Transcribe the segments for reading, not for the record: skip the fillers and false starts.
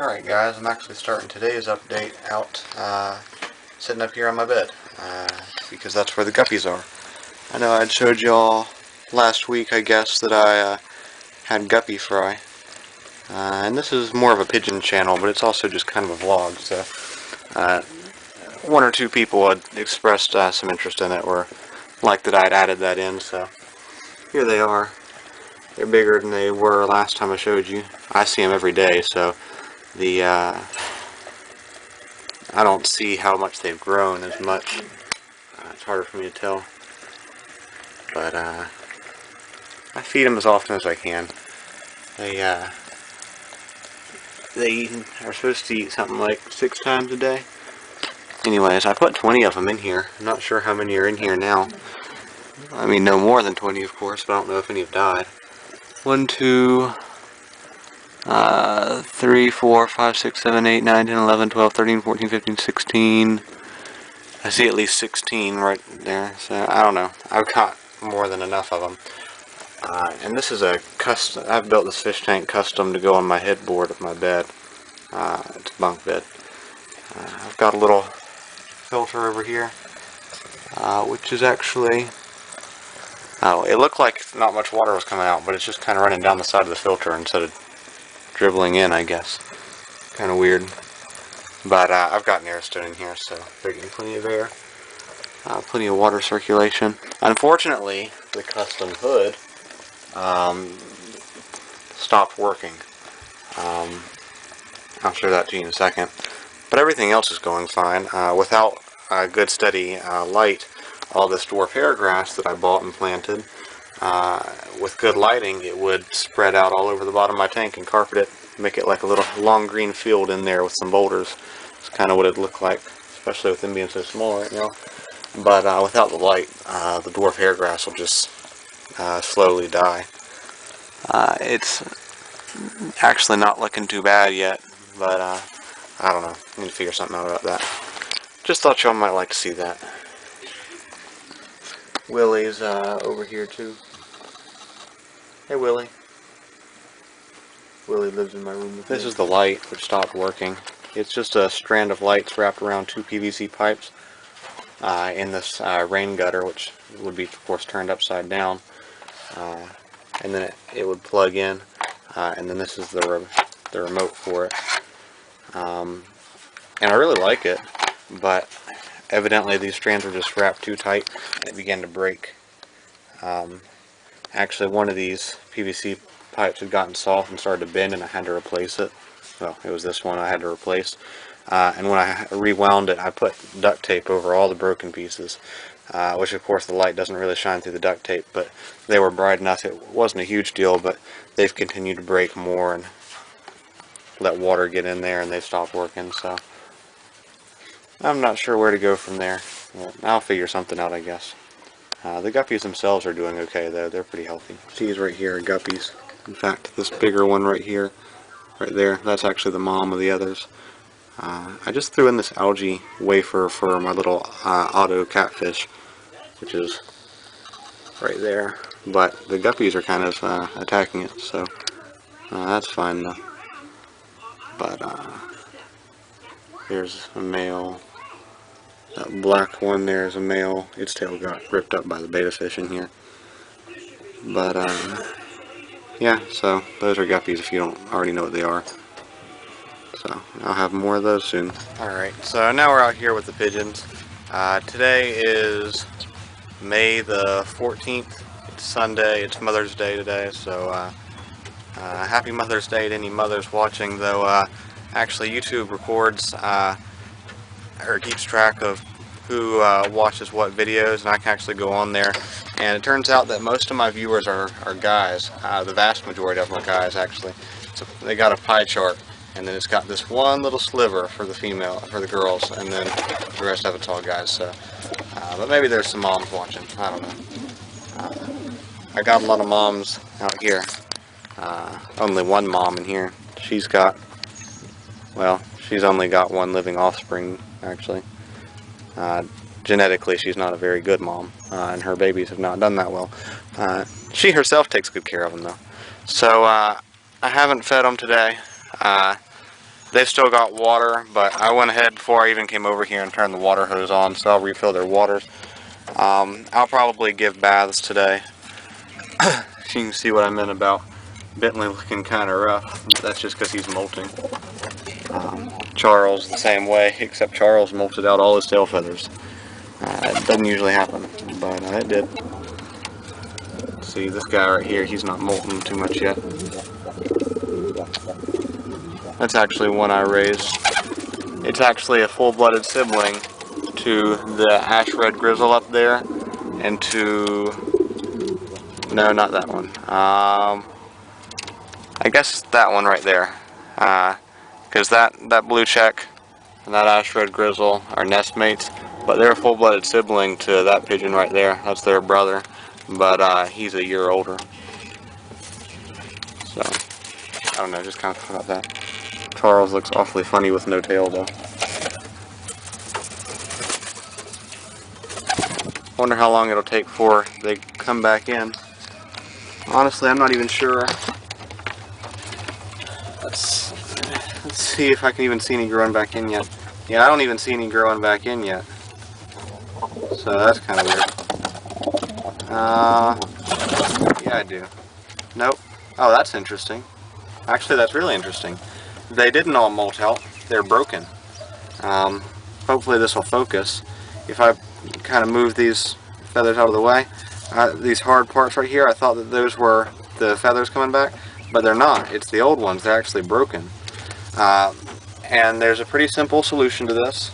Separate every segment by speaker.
Speaker 1: Alright guys, I'm actually starting today's update out sitting up here on my bed because that's where the guppies are. I know I'd showed y'all last week, I guess, that I had guppy fry. And this is more of a pigeon channel, but it's also just kind of a vlog, so one or two people had expressed some interest in it, or liked that I'd added that in, so here they are. They're bigger than they were last time I showed you. I see them every day, so the I don't see how much they've grown as much. It's harder for me to tell, but I feed them as often as I can. They are supposed to eat something like 6 times a day. Anyways, I put 20 of them in here. I'm not sure how many are in here now. I mean, no more than 20, of course, but I don't know if any have died. 1, 2, 3, 4, 5, 6, 7, 8, 9, 10, 11, 12, 13, 14, 15, 16. I see at least 16 right there, so I don't know. I've caught more than enough of them. And this is a custom. I've built this fish tank custom to go on my headboard of my bed. It's a bunk bed. I've got a little filter over here, which is actually, oh, it looked like not much water was coming out, but it's just kind of running down the side of the filter instead of dribbling in, I guess. Kind of weird. But I've got an air stone in here, so they're getting plenty of air. Plenty of water circulation. Unfortunately, the custom hood stopped working. I'll show that to you in a second. But everything else is going fine. Without good steady light, all this dwarf hair grass that I bought and planted, with good lighting, it would spread out all over the bottom of my tank and carpet it, make it like a little long green field in there with some boulders. It's kind of what it'd look like, especially with them being so small right now. But without the light, the dwarf hair grass will just slowly die. It's actually not looking too bad yet, but I don't know. I need to figure something out about that. Just thought y'all might like to see that. Willie's over here too. Hey Willie. Willie lives in my room with me. This is the light which stopped working. It's just a strand of lights wrapped around 2 PVC pipes in this rain gutter, which would be, of course, turned upside down. And then it would plug in, and then this is the remote for it. And I really like it, but evidently these strands were just wrapped too tight and it began to break. Actually, one of these PVC pipes had gotten soft and started to bend, and I had to replace it. Well, it was this one I had to replace. And when I rewound it, I put duct tape over all the broken pieces, which of course the light doesn't really shine through the duct tape, but they were bright enough. It wasn't a huge deal, but they've continued to break more and let water get in there, and they've stopped working, so I'm not sure where to go from there. I'll figure something out, I guess. The guppies themselves are doing okay, though. They're pretty healthy. These right here are guppies. In fact, this bigger one right here, right there, that's actually the mom of the others. I just threw in this algae wafer for my little auto catfish, which is right there. But the guppies are kind of attacking it, so that's fine though. But there's a male. That black one there is a male. Its tail got ripped up by the betta fish in here. But yeah, so those are guppies if you don't already know what they are. So I'll have more of those soon. Alright, so now we're out here with the pigeons. Today is May the 14th. It's Sunday. It's Mother's Day today, so happy Mother's Day to any mothers watching, though actually YouTube records or keeps track of who watches what videos, and I can actually go on there, and it turns out that most of my viewers are guys. The vast majority of them are guys, actually. So they got a pie chart, and then it's got this one little sliver for the girls, and then the rest of it's all guys. So but maybe there's some moms watching, I don't know. I got a lot of moms out here. Only one mom in here. She's only got one living offspring, actually. Genetically, she's not a very good mom, and her babies have not done that well. She herself takes good care of them, though. So I haven't fed them today. They've still got water, but I went ahead before I even came over here and turned the water hose on, so I'll refill their waters. I'll probably give baths today. So you can see what I meant about Bentley looking kind of rough. That's just because he's molting. Charles the same way, except Charles molted out all his tail feathers. It doesn't usually happen, but it did. See, this guy right here, he's not molting too much yet. That's actually one I raised. It's actually a full-blooded sibling to the ash red grizzle up there, and to, no, not that one. I guess that one right there, because that blue check and that ash red grizzle are nest mates, but they're a full-blooded sibling to that pigeon right there. That's their brother, but he's a year older. So I don't know, just kind of thought about that. Charles looks awfully funny with no tail though. Wonder how long it'll take before they come back in. Honestly, I'm not even sure. Let's see if I can even see any growing back in yet. Yeah, I don't even see any growing back in yet. So that's kind of weird. Yeah, I do. Nope. Oh, that's interesting. Actually, that's really interesting. They didn't all molt out. They're broken. Hopefully this will focus. If I kind of move these feathers out of the way, these hard parts right here, I thought that those were the feathers coming back, but they're not. It's the old ones. They're actually broken. And there's a pretty simple solution to this,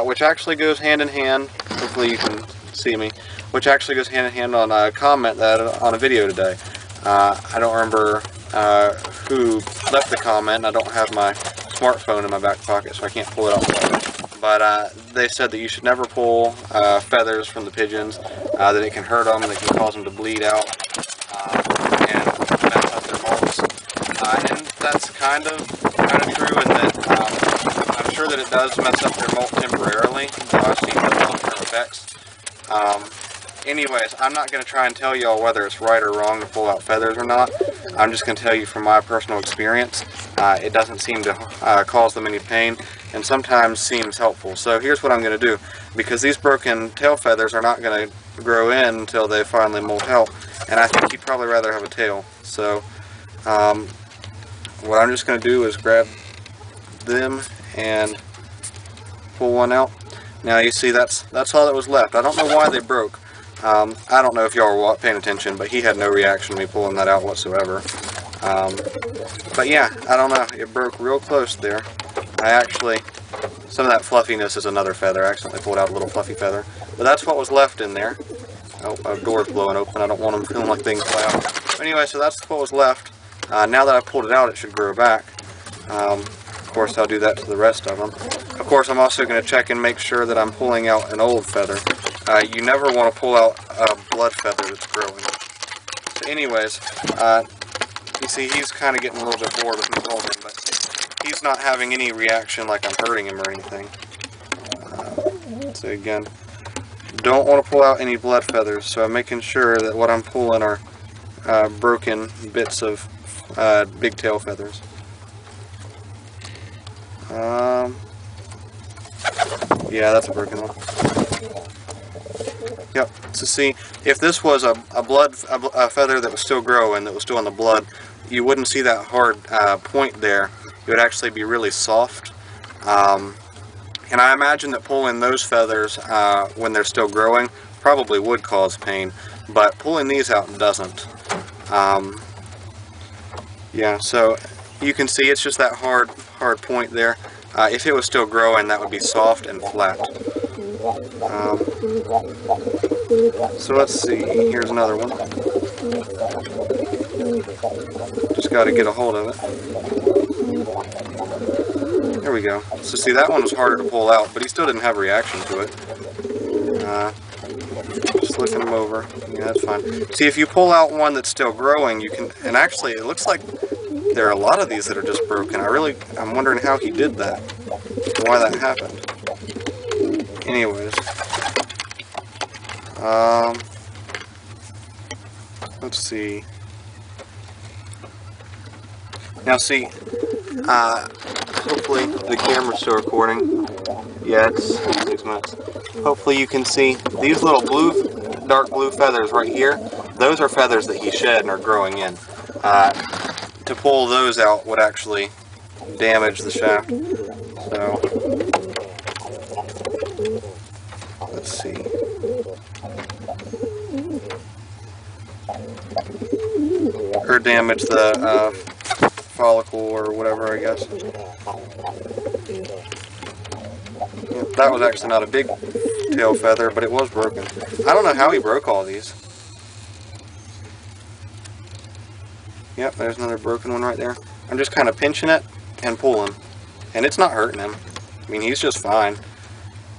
Speaker 1: which actually goes hand in hand. Hopefully you can see me. Which actually goes hand in hand on a comment that on a video today. I don't remember who left the comment. I don't have my smartphone in my back pocket, so I can't pull it out. But they said that you should never pull feathers from the pigeons, that it can hurt them, and it can cause them to bleed out, and mess up their molts. And that's kind of true in that I'm sure that it does mess up their molt temporarily, so I've seen the long-term effects. Anyways, I'm not going to try and tell y'all whether it's right or wrong to pull out feathers or not. I'm just going to tell you from my personal experience. It doesn't seem to cause them any pain, and sometimes seems helpful. So here's what I'm going to do. Because these broken tail feathers are not going to grow in until they finally molt out, and I think you'd probably rather have a tail. So what I'm just going to do is grab them and pull one out. Now you see that's all that was left. I don't know why they broke. I don't know if y'all were paying attention, but he had no reaction to me pulling that out whatsoever. But yeah, I don't know. It broke real close there. Some of that fluffiness is another feather. I accidentally pulled out a little fluffy feather. But that's what was left in there. Oh, a door's blowing open. I don't want them feeling like things fly out. But anyway, so that's what was left. Now that I've pulled it out, it should grow back. Of course, I'll do that to the rest of them. Of course, I'm also going to check and make sure that I'm pulling out an old feather. You never want to pull out a blood feather that's growing. So anyways, you see he's kind of getting a little bit bored with me holding him, but he's not having any reaction like I'm hurting him or anything. So again, don't want to pull out any blood feathers, so I'm making sure that what I'm pulling are broken bits of big tail feathers. Yeah, that's a broken one. Yep. So see, if this was a feather that was still growing, that was still in the blood, you wouldn't see that hard point there. It would actually be really soft. And I imagine that pulling those feathers when they're still growing probably would cause pain, but pulling these out doesn't. Yeah, so you can see it's just that hard point there. If it was still growing, that would be soft and flat. So let's see, here's another one. Just got to get a hold of it. There we go. So see, that one was harder to pull out, but he still didn't have a reaction to it. Just looking him over. Yeah, that's fine. See, if you pull out one that's still growing, you can, and actually it looks like there are a lot of these that are just broken. I'm wondering how he did that, why that happened. Anyways, let's see. Now see, Hopefully the camera's still recording. Yeah, it's 6 minutes. Hopefully you can see these little dark blue feathers right here. Those are feathers that he shed and are growing in. To pull those out would actually damage the shaft. So, let's see. Or damage the follicle or whatever, I guess. That was actually not a big tail feather, but it was broken. I don't know how he broke all these. Yep, there's another broken one right there. I'm just kind of pinching it and pulling, and it's not hurting him. I mean, he's just fine.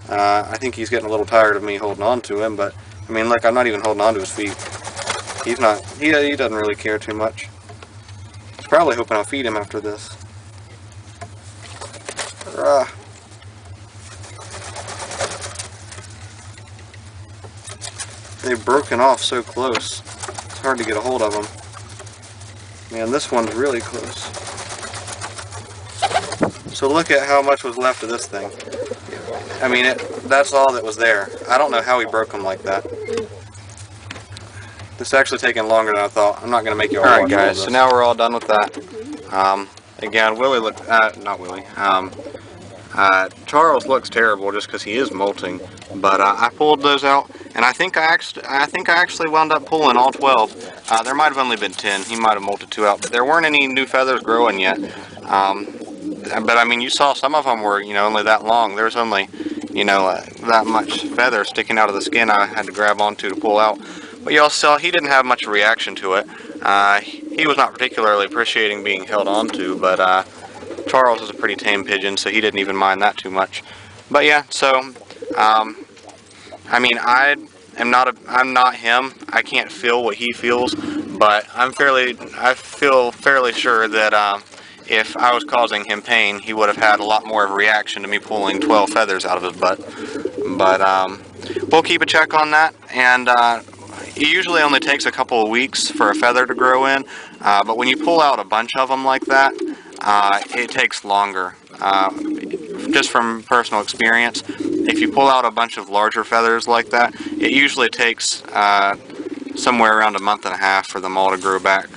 Speaker 1: I think he's getting a little tired of me holding on to him, but I mean, look, I'm not even holding on to his feet. He's not, he doesn't really care too much. He's probably hoping I'll feed him after this. They've broken off so close. It's hard to get a hold of them. Man, this one's really close. So look at how much was left of this thing. I mean, that's all that was there. I don't know how he broke them like that. This is actually taking longer than I thought. I'm not going to make you all watch all this. Alright guys, so now we're all done with that. Again, Willie looked, not Willie, Charles looks terrible just because he is molting. But I pulled those out, and I think I actually wound up pulling all 12. There might have only been 10. He might have molted 2 out, but there weren't any new feathers growing yet. But I mean, you saw some of them were, only that long. There's only, that much feather sticking out of the skin I had to grab onto to pull out. But you also saw he didn't have much reaction to it. He was not particularly appreciating being held onto, but Charles is a pretty tame pigeon, so he didn't even mind that too much. But yeah, so I mean, I'm not him. I can't feel what he feels, but I feel fairly sure that if I was causing him pain, he would have had a lot more of a reaction to me pulling 12 feathers out of his butt. But we'll keep a check on that, and it usually only takes a couple of weeks for a feather to grow in, but when you pull out a bunch of them like that, it takes longer. Just from personal experience, if you pull out a bunch of larger feathers like that, it usually takes somewhere around a month and a half for them all to grow back.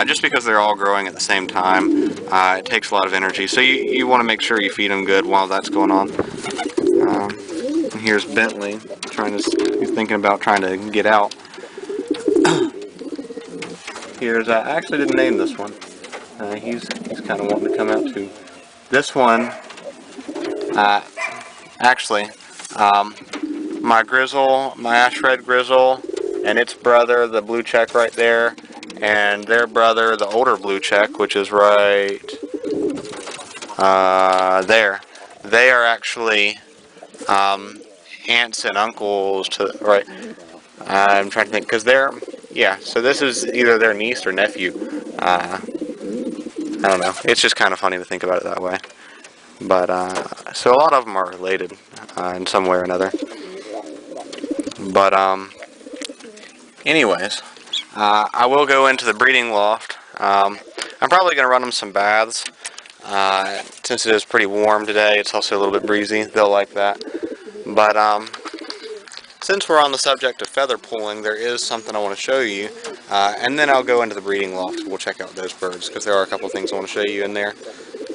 Speaker 1: Just because they're all growing at the same time, it takes a lot of energy. So you want to make sure you feed them good while that's going on. And here's Bentley he's thinking about trying to get out. Here's I actually didn't name this one. He's kind of wanting to come out too. This one, actually, my ash red grizzle, and its brother, the blue check right there, and their brother, the older blue check, which is right there. They are actually aunts and uncles to, right, I'm trying to think, because so this is either their niece or nephew. I don't know, it's just kind of funny to think about it that way. But, so a lot of them are related in some way or another. But, anyways, I will go into the breeding loft. I'm probably going to run them some baths. Since it is pretty warm today, it's also a little bit breezy. They'll like that. But, since we're on the subject of feather pulling, there is something I want to show you. And then I'll go into the breeding loft. We'll check out those birds, because there are a couple things I want to show you in there.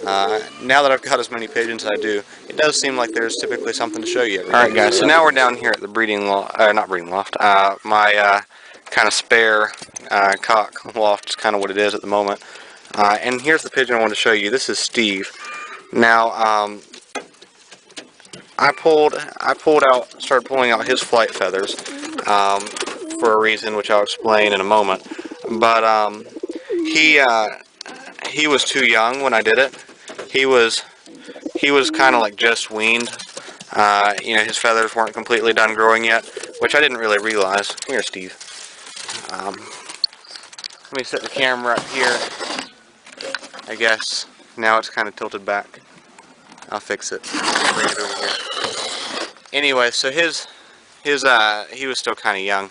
Speaker 1: Now that I've got as many pigeons as I do, it does seem like there's typically something to show you every day. Alright guys, so now we're down here at the breeding loft, not breeding loft, my kind of spare cock loft is kind of what it is at the moment. And here's the pigeon I want to show you. This is Steve. Now, started pulling out his flight feathers for a reason which I'll explain in a moment. But he was too young when I did it. He was kind of like just weaned. His feathers weren't completely done growing yet, which I didn't really realize. Come here, Steve. Let me set the camera up here. I guess now it's kind of tilted back. I'll fix it. Bring it over here. Anyway, so he was still kind of young,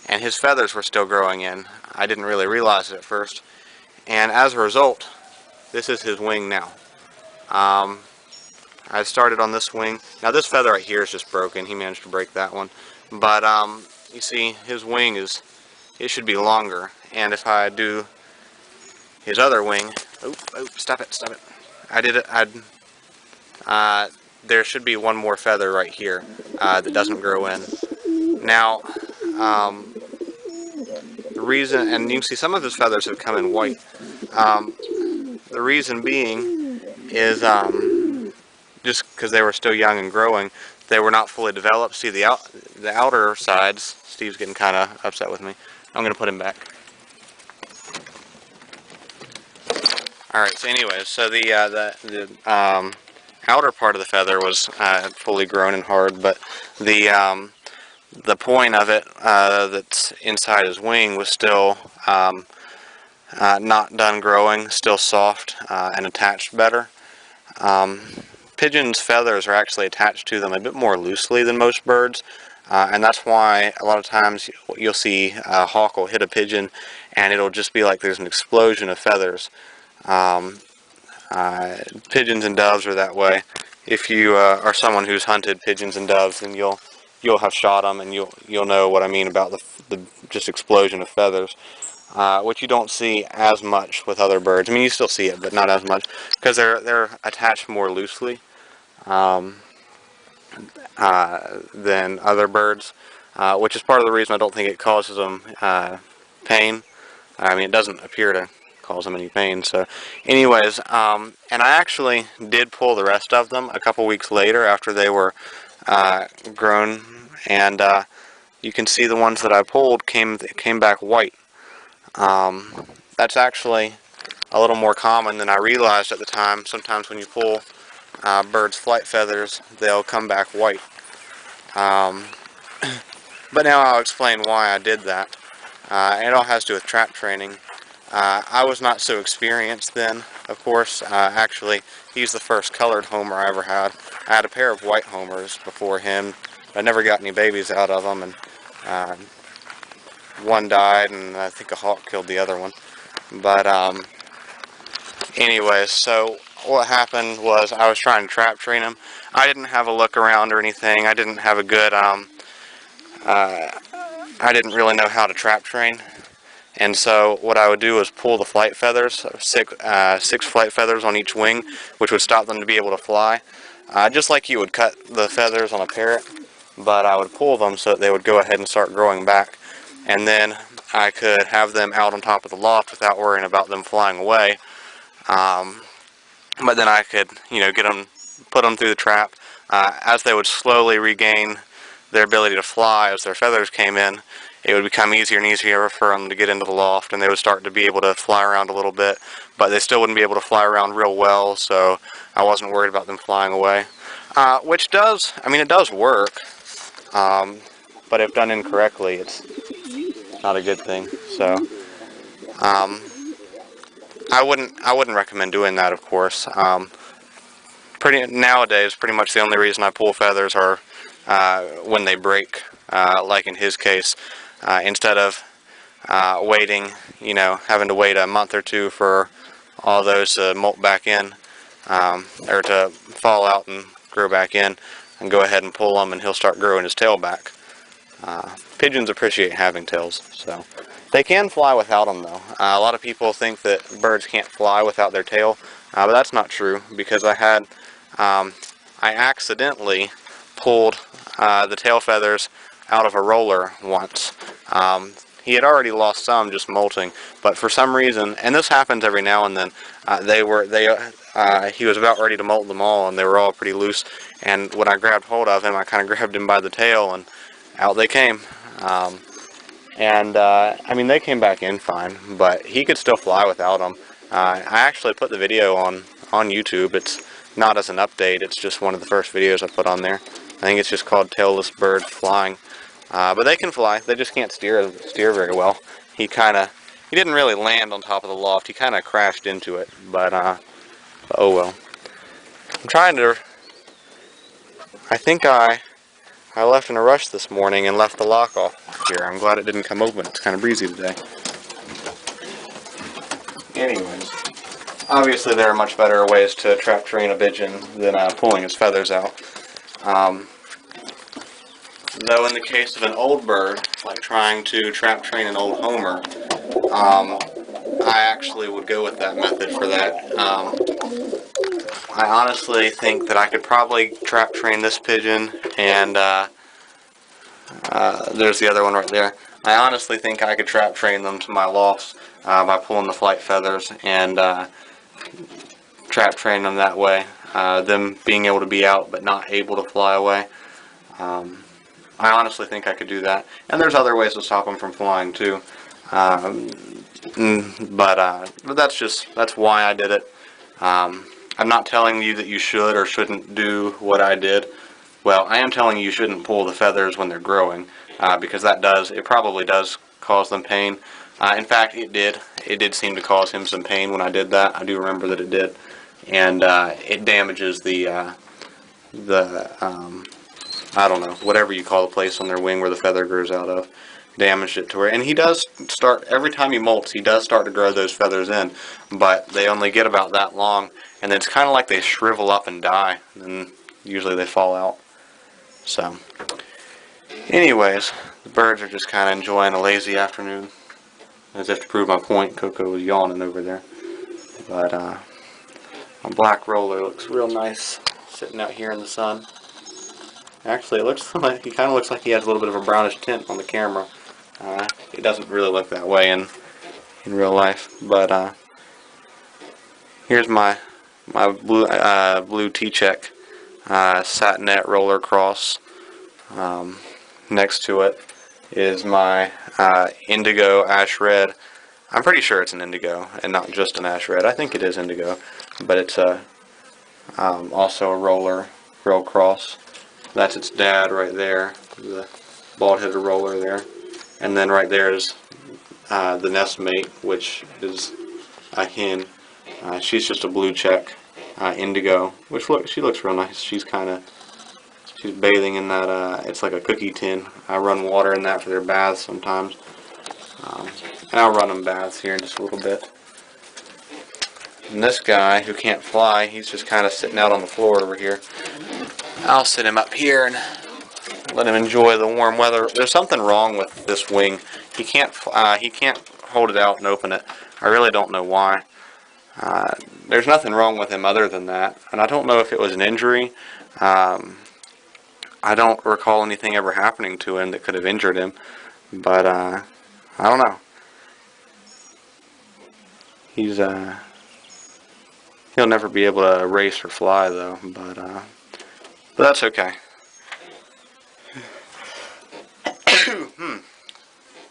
Speaker 1: and his feathers were still growing in. I didn't really realize it at first, and as a result, this is his wing now. I started on this wing. Now this feather right here is just broken. He managed to break that one. But you see his wing it should be longer. And if I do his other wing, oh, stop it. I did it, there should be one more feather right here that doesn't grow in. Now, the reason, and you can see some of his feathers have come in white. The reason being is just because they were still young and growing, they were not fully developed. See the outer sides. Steve's getting kind of upset with me. I'm going to put him back. All right. So anyways, so the outer part of the feather was fully grown and hard, but the point of it that's inside his wing was still not done growing, still soft and attached better. Pigeons' feathers are actually attached to them a bit more loosely than most birds, and that's why a lot of times you'll see a hawk will hit a pigeon and it'll just be like there's an explosion of feathers. Pigeons and doves are that way. If you are someone who's hunted pigeons and doves, then you'll have shot them, and you'll know what I mean about the just explosion of feathers, which you don't see as much with other birds. I mean, you still see it, but not as much because they're attached more loosely than other birds, which is part of the reason I don't think it causes them pain. I mean, it doesn't appear to cause them any pain. So anyways, and I actually did pull the rest of them a couple weeks later after they were grown, and you can see the ones that I pulled came back white. That's actually a little more common than I realized at the time. Sometimes when you pull birds' flight feathers, they'll come back white. But now I'll explain why I did that. It all has to do with trap training. I was not so experienced then, of course. Actually, he's the first colored homer I ever had. I had a pair of white homers before him. I never got any babies out of them, and one died, and I think a hawk killed the other one. But anyways, so what happened was I was trying to trap train him. I didn't have a look around or anything. I didn't have a good, I didn't really know how to trap train. And so what I would do was pull the flight feathers, six flight feathers on each wing, which would stop them to be able to fly. Just like you would cut the feathers on a parrot, but I would pull them so that they would go ahead and start growing back. And then I could have them out on top of the loft without worrying about them flying away. But then I could, get them, put them through the trap. As they would slowly regain their ability to fly as their feathers came in, it would become easier and easier for them to get into the loft, and they would start to be able to fly around a little bit, but they still wouldn't be able to fly around real well, so I wasn't worried about them flying away. Which does, it does work, but if done incorrectly, it's not a good thing. So I wouldn't recommend doing that, of course. Nowadays, pretty much the only reason I pull feathers are when they break, like in his case. Instead of waiting, having to wait a month or two for all those to molt back in, or to fall out and grow back in, and go ahead and pull them, and he'll start growing his tail back. Pigeons appreciate having tails, so they can fly without them, though. A lot of people think that birds can't fly without their tail, but that's not true, because I accidentally pulled the tail feathers out of a roller once. He had already lost some just molting, but for some reason, and this happens every now and then, he was about ready to molt them all, and they were all pretty loose, and when I grabbed hold of him, I kind of grabbed him by the tail, and out they came. They came back in fine, but he could still fly without them. I actually put the video on YouTube. It's not as an update, it's just one of the first videos I put on there. I think it's just called Tailless Birds Flying. But they can fly, they just can't steer very well. He didn't really land on top of the loft, he kind of crashed into it, but oh well. I think I left in a rush this morning and left the lock off here. I'm glad it didn't come open, it's kind of breezy today. Anyways, obviously there are much better ways to trap train a pigeon than pulling his feathers out. Though in the case of an old bird, like trying to trap train an old homer, I actually would go with that method for that. I honestly think that I could probably trap train this pigeon, and there's the other one right there. I honestly think I could trap train them to my lofts by pulling the flight feathers and trap train them that way. Them being able to be out but not able to fly away. I honestly think I could do that. And there's other ways to stop them from flying too. But that's why I did it. I'm not telling you that you should or shouldn't do what I did. Well, I am telling you you shouldn't pull the feathers when they're growing, because it probably does cause them pain. In fact, it did. It did seem to cause him some pain when I did that. I do remember that it did. And it damages the I don't know, whatever you call the place on their wing where the feather grows out of. Damaged it to where, and he does start, every time he molts, he does start to grow those feathers in, but they only get about that long, and it's kind of like they shrivel up and die, and usually they fall out. So, anyways, the birds are just kind of enjoying a lazy afternoon. As if to prove my point, Coco was yawning over there. But, a black roller looks real nice, sitting out here in the sun. Actually, it looks like, he kind of looks like he has a little bit of a brownish tint on the camera. It doesn't really look that way in real life, but here's my blue T-check satinette roller cross. Next to it is my indigo ash red. I'm pretty sure it's an indigo and not just an ash red. I think it is indigo, but it's also a roller cross. That's its dad right there, the bald-headed roller there. And then right there is the nest mate, which is a hen. She's just a blue check, indigo, which she looks real nice. She's bathing in that, it's like a cookie tin. I run water in that for their baths sometimes. And I'll run them baths here in just a little bit. And this guy, who can't fly, he's just kind of sitting out on the floor over here. I'll sit him up here and let him enjoy the warm weather. There's something wrong with this wing. He can't hold it out and open it. I really don't know why. There's nothing wrong with him other than that, and I don't know if it was an injury. I don't recall anything ever happening to him that could have injured him, but I don't know. He'll never be able to race or fly though, but that's okay.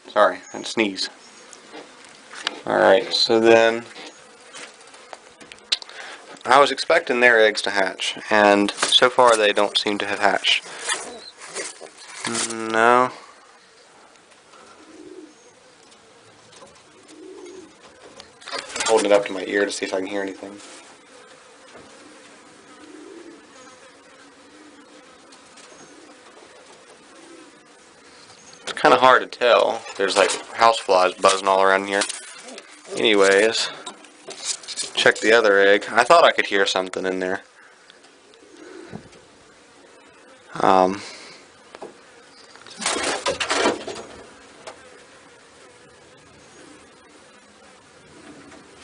Speaker 1: Sorry, and sneeze. Alright, so then I was expecting their eggs to hatch, and so far they don't seem to have hatched. No. Holding it up to my ear to see if I can hear anything. Kind of hard to tell. There's like houseflies buzzing all around here. Anyways, check the other egg. I thought I could hear something in there.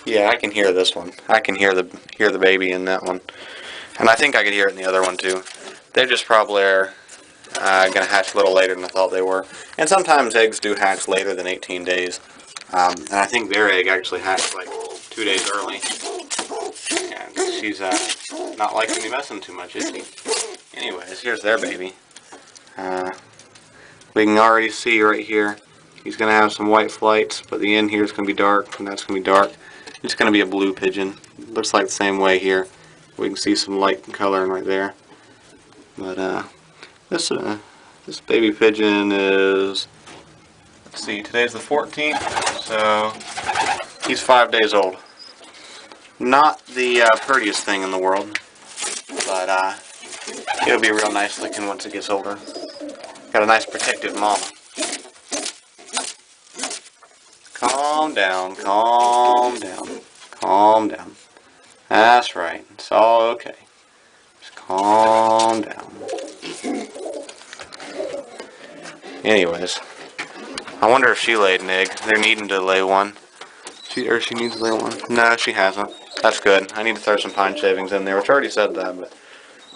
Speaker 1: Yeah, I can hear this one. I can hear the baby in that one, and I think I could hear it in the other one too. They just probably are going to hatch a little later than I thought they were. And sometimes eggs do hatch later than 18 days. And I think their egg actually hatched like 2 days early. And she's not liking me messing too much, is she? Anyways, here's their baby. We can already see right here, he's going to have some white flights, but the end here is going to be dark, and that's going to be dark. It's going to be a blue pigeon. Looks like the same way here. We can see some light coloring right there. But this baby pigeon is, let's see, today's the 14th, so he's 5 days old. Not the prettiest thing in the world, but it'll be real nice looking once it gets older. Got a nice protective mama. Calm down, calm down, calm down. That's right. It's all okay. Just calm down. Anyways, I wonder if she laid an egg. They're needing to lay one. She needs to lay one. No, she hasn't. That's good. I need to throw some pine shavings in there, which I already said that, but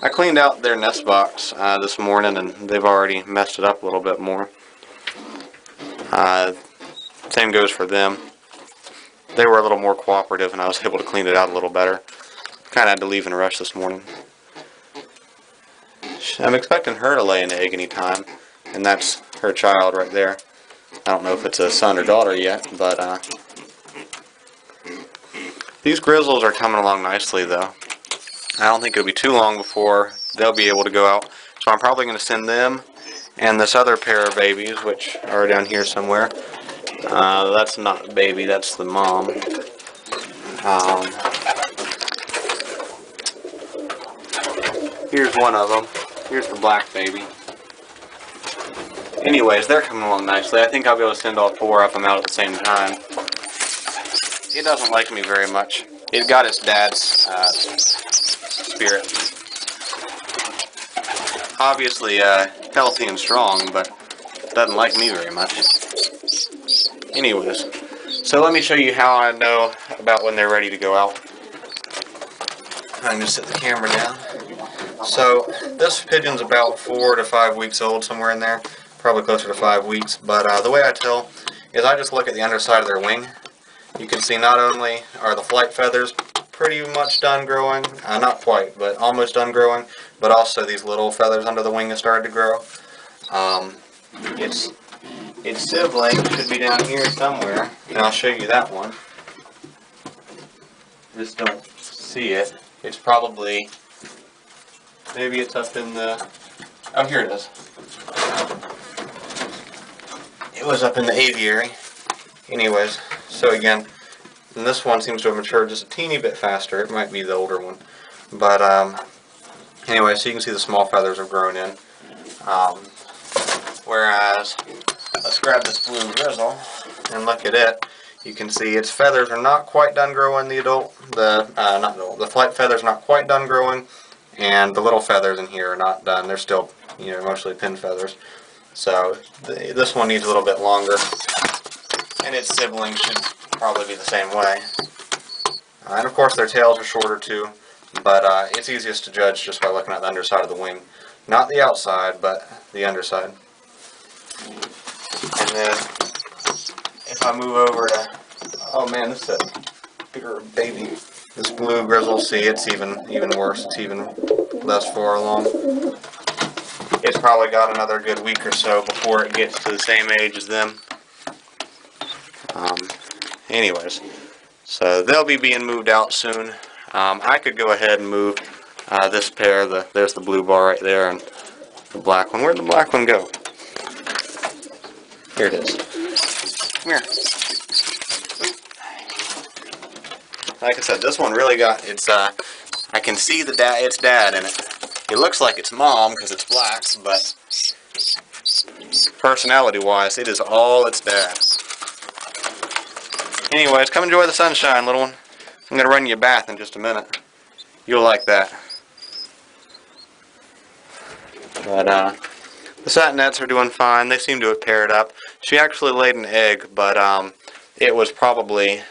Speaker 1: I cleaned out their nest box this morning, and they've already messed it up a little bit more. Same goes for them. They were a little more cooperative, and I was able to clean it out a little better. Kind of had to leave in a rush this morning. I'm expecting her to lay an egg anytime, and that's her child right there. I don't know if it's a son or daughter yet, but these grizzles are coming along nicely, though. I don't think it'll be too long before they'll be able to go out, so I'm probably going to send them and this other pair of babies, which are down here somewhere. That's not the baby, that's the mom. Here's one of them. Here's the black baby. Anyways, they're coming along nicely. I think I'll be able to send all four of them out at the same time. It doesn't like me very much. It got its dad's spirit. Obviously healthy and strong, but doesn't like me very much. Anyways, so let me show you how I know about when they're ready to go out. I can just set the camera down. So this pigeon's about 4 to 5 weeks old, somewhere in there, probably closer to 5 weeks. But the way I tell is I just look at the underside of their wing. You can see not only are the flight feathers pretty much done growing, not quite, but almost done growing, but also these little feathers under the wing have started to grow. Its sibling should be down here somewhere, and I'll show you that one. Just don't see it. It's probably, maybe it's up in the, oh, here it is. It was up in the aviary. Anyways, so again, and this one seems to have matured just a teeny bit faster. It might be the older one. But anyway, so you can see the small feathers have grown in. Whereas, let's grab this blue grizzle and look at it. You can see its feathers are not quite done growing. The flight feathers are not quite done growing, and the little feathers in here are not done. They're still, mostly pin feathers. So this one needs a little bit longer, and its siblings should probably be the same way. And of course their tails are shorter too, but it's easiest to judge just by looking at the underside of the wing. Not the outside, but the underside. And then if I move over to, oh man, this is a bigger baby. This blue grizzle, see, it's even worse. It's even less far along. It's probably got another good week or so before it gets to the same age as them. Anyways, so they'll be being moved out soon. I could go ahead and move this pair. There's the blue bar right there, and the black one. Where'd the black one go? Here it is. Come here. Like I said, this one really got its. I can see its dad in it. It looks like its mom because it's black, but personality-wise, it is all its dad. Anyways, come enjoy the sunshine, little one. I'm going to run you a bath in just a minute. You'll like that. But, the satinets are doing fine. They seem to have paired up. She actually laid an egg, but it was probably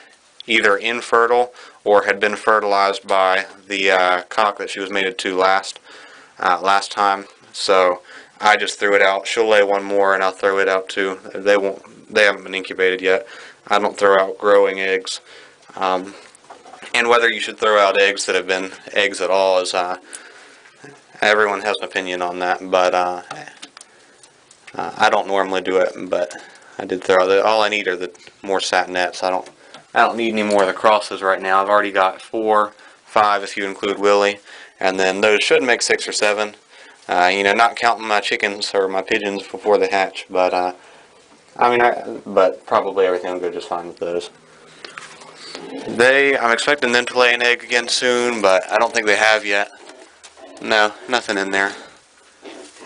Speaker 1: either infertile or had been fertilized by the cock that she was mated to last time. So I just threw it out. She'll lay one more, and I'll throw it out too. They haven't been incubated yet. I don't throw out growing eggs. And whether you should throw out eggs that have been eggs at all is everyone has an opinion on that. But I don't normally do it. But I did throw out. All I need are the more satinets. I don't need any more of the crosses right now. I've already got 4, 5 if you include Willie, and then those should make 6 or 7. Not counting my chickens or my pigeons before they hatch, but but probably everything will go just fine with those. I'm expecting them to lay an egg again soon, but I don't think they have yet. No, nothing in there.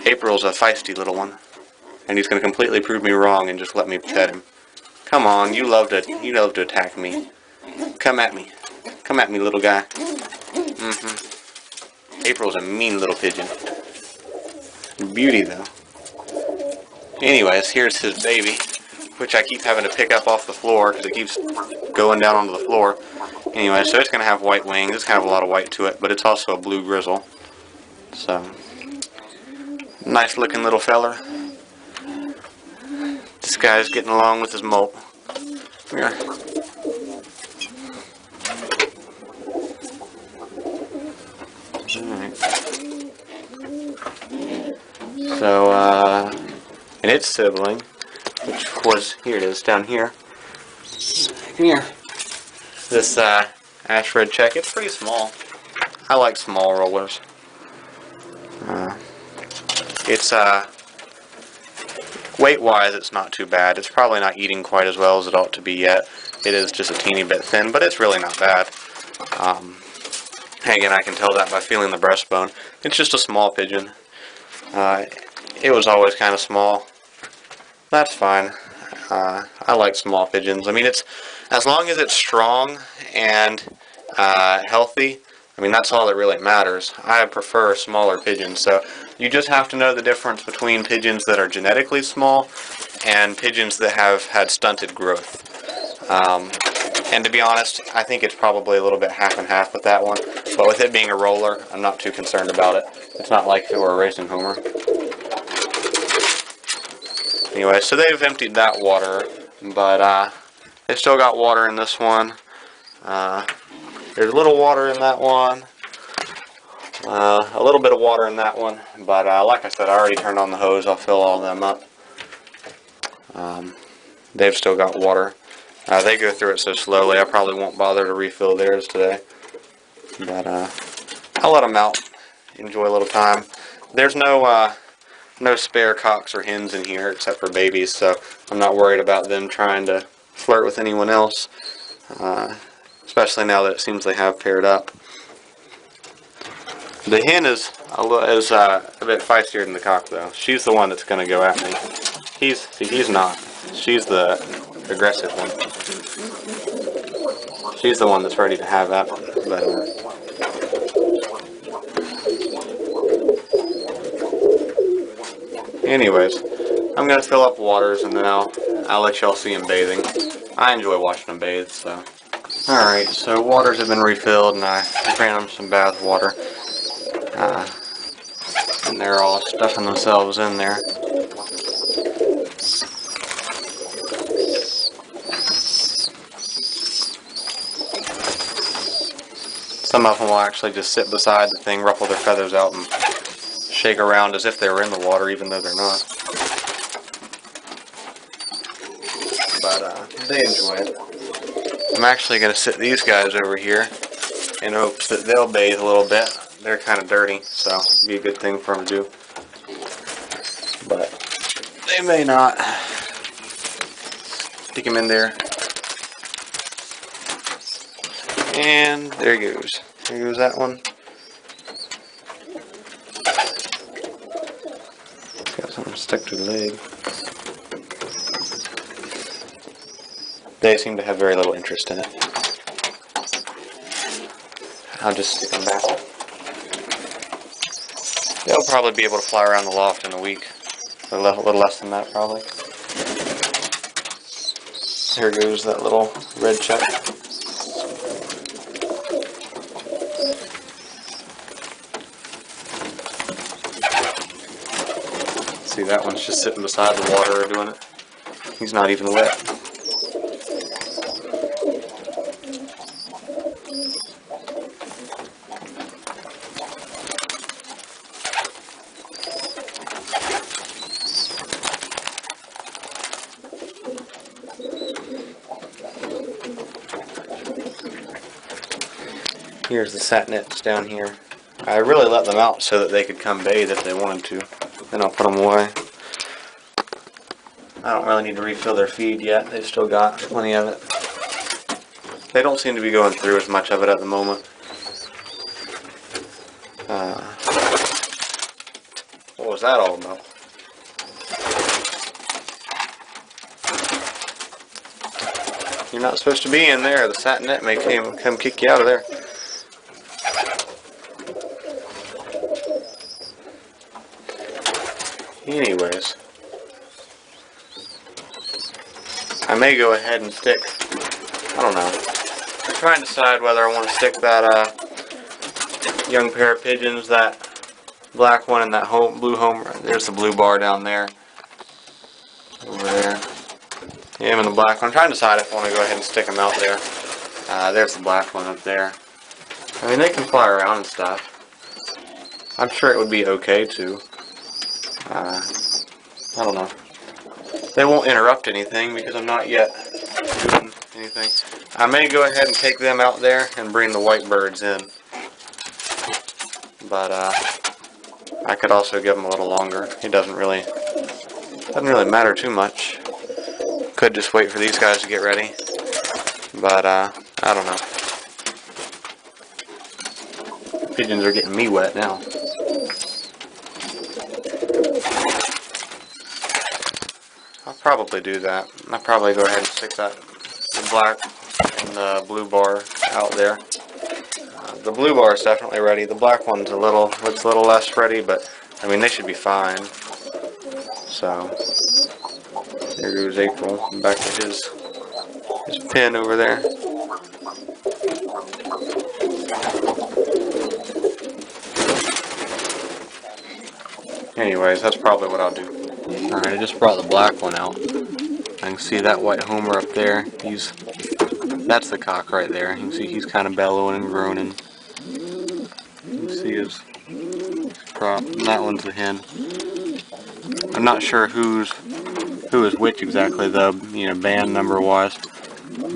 Speaker 1: April's a feisty little one, and he's going to completely prove me wrong and just let me pet him. Come on, you love to attack me. Come at me, little guy. April's a mean little pigeon. Beauty, though. Anyways, here's his baby, which I keep having to pick up off the floor because it keeps going down onto the floor. Anyway, so it's going to have white wings. It's going to have a lot of white to it, but it's also a blue grizzle. So, nice looking little feller. This guy's getting along with his molt. Come here. Alright. So, and its sibling, which was, here it is, down here. Come here. This ash red check, it's pretty small. I like small rollers. It's weight-wise, it's not too bad. It's probably not eating quite as well as it ought to be yet. It is just a teeny bit thin, but it's really not bad. Again, I can tell that by feeling the breastbone. It's just a small pigeon. It was always kind of small. That's fine. I like small pigeons. I mean, it's as long as it's strong and healthy. I mean, that's all that really matters. I prefer smaller pigeons. So you just have to know the difference between pigeons that are genetically small and pigeons that have had stunted growth. And to be honest, I think it's probably a little bit half and half with that one. But with it being a roller, I'm not too concerned about it. It's not like if it were a racing homer. Anyway, so they've emptied that water, but they've still got water in this one. There's a little water in that one. A little bit of water in that one. But like I said, I already turned on the hose. I'll fill all of them up. They've still got water. They go through it so slowly, I probably won't bother to refill theirs today. But I'll let them out, enjoy a little time. There's no spare cocks or hens in here except for babies, so I'm not worried about them trying to flirt with anyone else. Especially now that it seems they have paired up. The hen is a bit feistier than the cock, though. She's the one that's going to go at me. He's not. She's the aggressive one. She's the one that's ready to have at one. But anyways, I'm gonna fill up waters and then I'll let y'all see them bathing. I enjoy watching them bathe. So, all right. So waters have been refilled, and I ran them some bath water, and they're all stuffing themselves in there. Some of them will actually just sit beside the thing, ruffle their feathers out, and shake around as if they were in the water, even though they're not. But they enjoy it. I'm actually going to sit these guys over here in hopes that they'll bathe a little bit. They're kind of dirty, so it'd be a good thing for them to do. But they may not. Stick him in there. And there he goes. There goes that one. Got something stuck to the leg. They seem to have very little interest in it. I'll just stick them back. They'll probably be able to fly around the loft in a week. A little less than that, probably. Here goes that little red check. See, that one's just sitting beside the water doing it. He's not even wet. Here's the satinets down here. I really let them out so that they could come bathe if they wanted to. Then I'll put them away. I don't really need to refill their feed yet. They've still got plenty of it. They don't seem to be going through as much of it at the moment. What was that all about? You're not supposed to be in there. The satinet may come kick you out of there. Anyways, I may go ahead and stick, I don't know, I'm trying to decide whether I want to stick that young pair of pigeons, that black one and that blue home, there's the blue bar down there, over there, him and the black one. I'm trying to decide if I want to go ahead and stick them out there. There's the black one up there. I mean, they can fly around and stuff. I'm sure it would be okay too. I don't know. They won't interrupt anything because I'm not yet doing anything. I may go ahead and take them out there and bring the white birds in. But I could also give them a little longer. It doesn't really matter too much. Could just wait for these guys to get ready. But I don't know. Pigeons are getting me wet now. I'll probably do that. I'll probably go ahead and stick the black and the blue bar out there. The blue bar is definitely ready. The black one's looks a little less ready, but I mean they should be fine. So there goes April back to his pen over there. Anyways, that's probably what I'll do. Alright, I just brought the black one out. I can see that white homer up there. That's the cock right there. You can see he's kind of bellowing and groaning. You can see his prop. And that one's the hen. I'm not sure who is which exactly, the band number wise,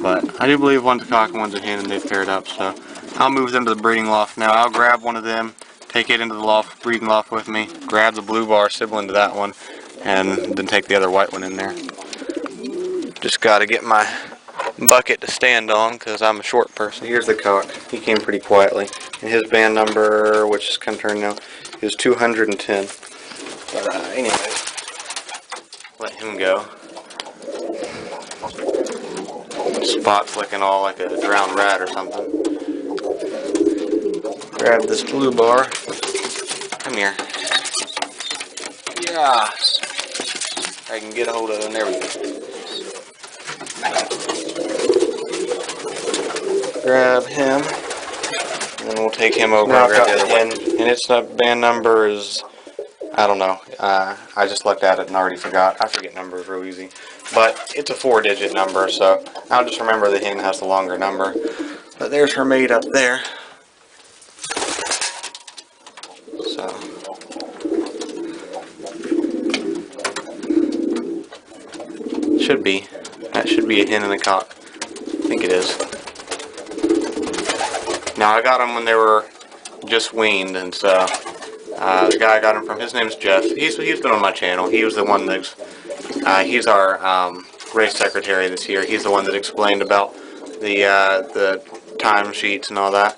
Speaker 1: but I do believe one's a cock and one's a hen, and they've paired up. So I'll move them to the breeding loft now. I'll grab one of them, take it into the breeding loft with me, grab the blue bar sibling to that one, and then take the other white one in there. Just got to get my bucket to stand on because I'm a short person. Here's the cock. He came pretty quietly, and his band number, which is kind of turned now, is 210. But anyways, let him go. Spot's looking all like a drowned rat or something. Grab this blue bar. Come here. Yeah. I can get a hold of him. There we go. Grab him. And then we'll take him over and grab the other one. And its band number is, I don't know. I just looked at it and already forgot. I forget numbers real easy. But it's a 4-digit number, so I'll just remember the hen has the longer number. But there's her mate up there. So that should be a hen and a cock. I think it is. Now I got them when they were just weaned, and so the guy I got them from, his name's Jeff. He's been on my channel. He was the one that he's our race secretary this year. He's the one that explained about the time sheets and all that.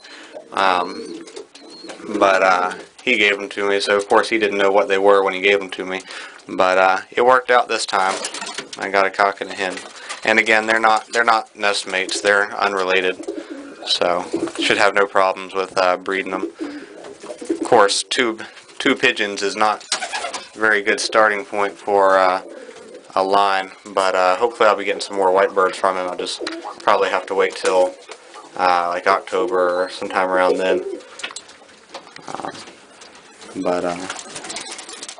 Speaker 1: But he gave them to me, so of course he didn't know what they were when he gave them to me. But it worked out this time. I got a cock and a hen. And again, they're not nest mates. They're unrelated. So should have no problems with breeding them. Of course, two pigeons is not a very good starting point for a line, but hopefully I'll be getting some more white birds from him. I'll just probably have to wait till like October or sometime around then.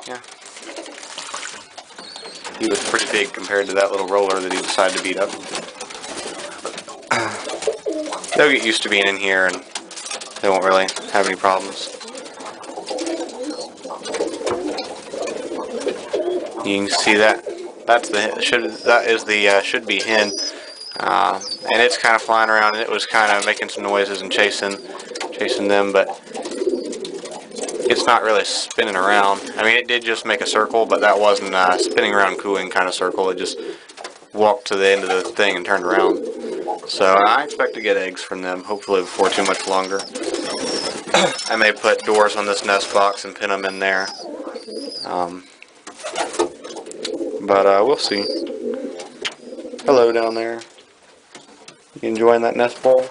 Speaker 1: Yeah. He was pretty big compared to that little roller that he decided to beat up. They'll get used to being in here and they won't really have any problems. You can see that should be hen, and it's kind of flying around, and it was kind of making some noises and chasing them, but it's not really spinning around. I mean, it did just make a circle, but that wasn't spinning around cooing kind of circle. It just walked to the end of the thing and turned around. So I expect to get eggs from them, hopefully before too much longer. I may put doors on this nest box and pin them in there. But we'll see. Hello down there. You enjoying that nest ball?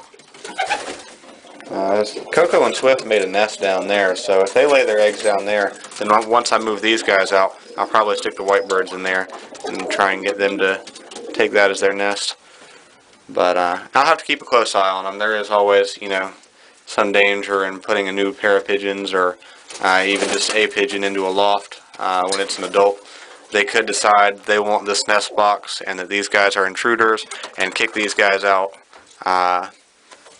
Speaker 1: Coco and Swift made a nest down there, so if they lay their eggs down there, then once I move these guys out, I'll probably stick the white birds in there and try and get them to take that as their nest. But I'll have to keep a close eye on them. There is always, you know, some danger in putting a new pair of pigeons or even just a pigeon into a loft when it's an adult. They could decide they want this nest box and that these guys are intruders and kick these guys out.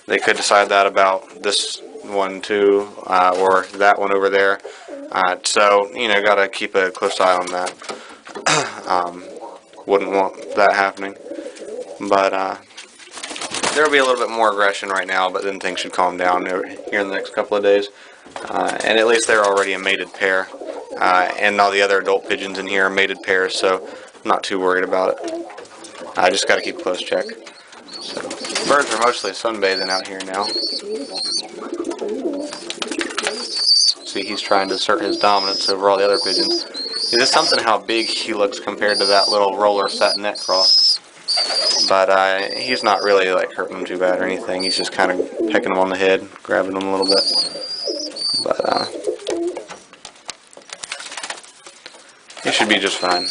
Speaker 1: They could decide that about this one too, or that one over there. So, you know, gotta keep a close eye on that. Wouldn't want that happening. But there'll be a little bit more aggression right now, but then things should calm down here in the next couple of days. And at least they're already a mated pair. And all the other adult pigeons in here are mated pairs, so I'm not too worried about it. I just gotta keep a close check. So, birds are mostly sunbathing out here now. See, he's trying to assert his dominance over all the other pigeons. It is something how big he looks compared to that little roller satinette cross. But he's not really like hurting them too bad or anything. He's just kind of pecking them on the head, grabbing them a little bit. But he should be just fine.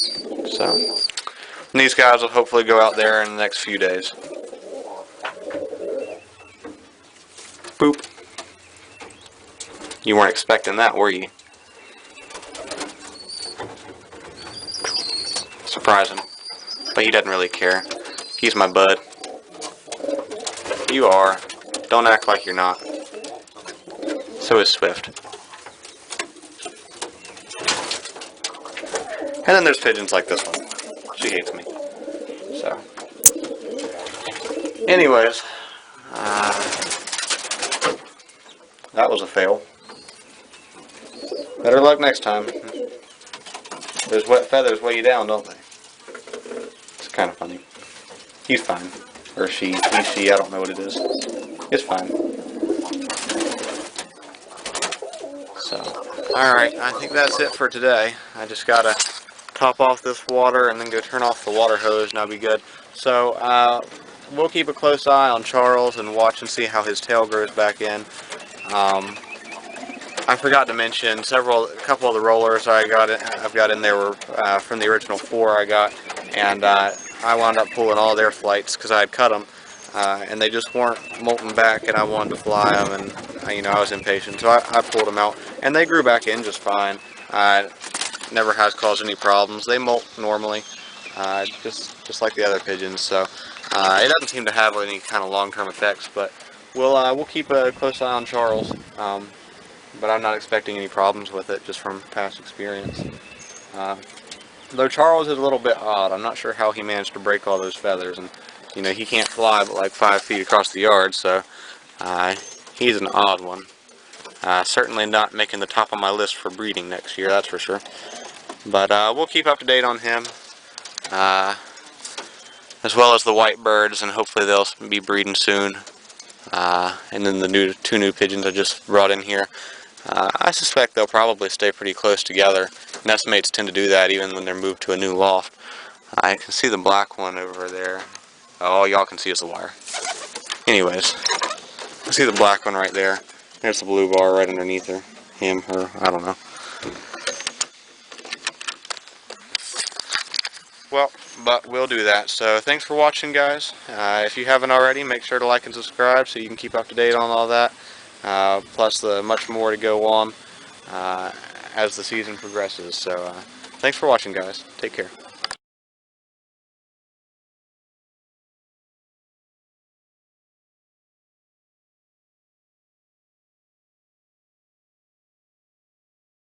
Speaker 1: So, and these guys will hopefully go out there in the next few days. Boop. You weren't expecting that, were you? Surprising. But he doesn't really care. He's my bud. You are. Don't act like you're not. So is Swift. And then there's pigeons like this one. She hates me. So. Anyways. That was a fail. Better luck next time. Those wet feathers weigh you down, don't they? It's kind of funny. He's fine. Or she. He's she. I don't know what it is. It's fine. So. Alright, I think that's it for today. I just gotta top off this water and then go turn off the water hose and I'll be good. So, we'll keep a close eye on Charles and watch and see how his tail grows back in. I forgot to mention a couple of the rollers I've got in there were from the original 4 I got, and I wound up pulling all their flights because I had cut them, and they just weren't molting back, and I wanted to fly them, and you know, I was impatient, so I pulled them out, and they grew back in just fine. Never has caused any problems. They molt normally, just like the other pigeons. So it doesn't seem to have any kind of long-term effects, but we'll keep a close eye on Charles. But I'm not expecting any problems with it, just from past experience. Though Charles is a little bit odd. I'm not sure how he managed to break all those feathers, and you know, he can't fly but like 5 feet across the yard, so he's an odd one. Certainly not making the top of my list for breeding next year, that's for sure. But we'll keep up to date on him, as well as the white birds, and hopefully they'll be breeding soon. And then the 2 new pigeons I just brought in here. I suspect they'll probably stay pretty close together. Nestmates tend to do that even when they're moved to a new loft. I can see the black one over there. Oh, all y'all can see is the wire. Anyways, I see the black one right there. There's the blue bar right underneath her. Him, her, I don't know. Well, but we'll do that. So thanks for watching, guys. If you haven't already, make sure to like and subscribe so you can keep up to date on all that. Plus the much more to go on as the season progresses. So thanks for watching, guys. Take care.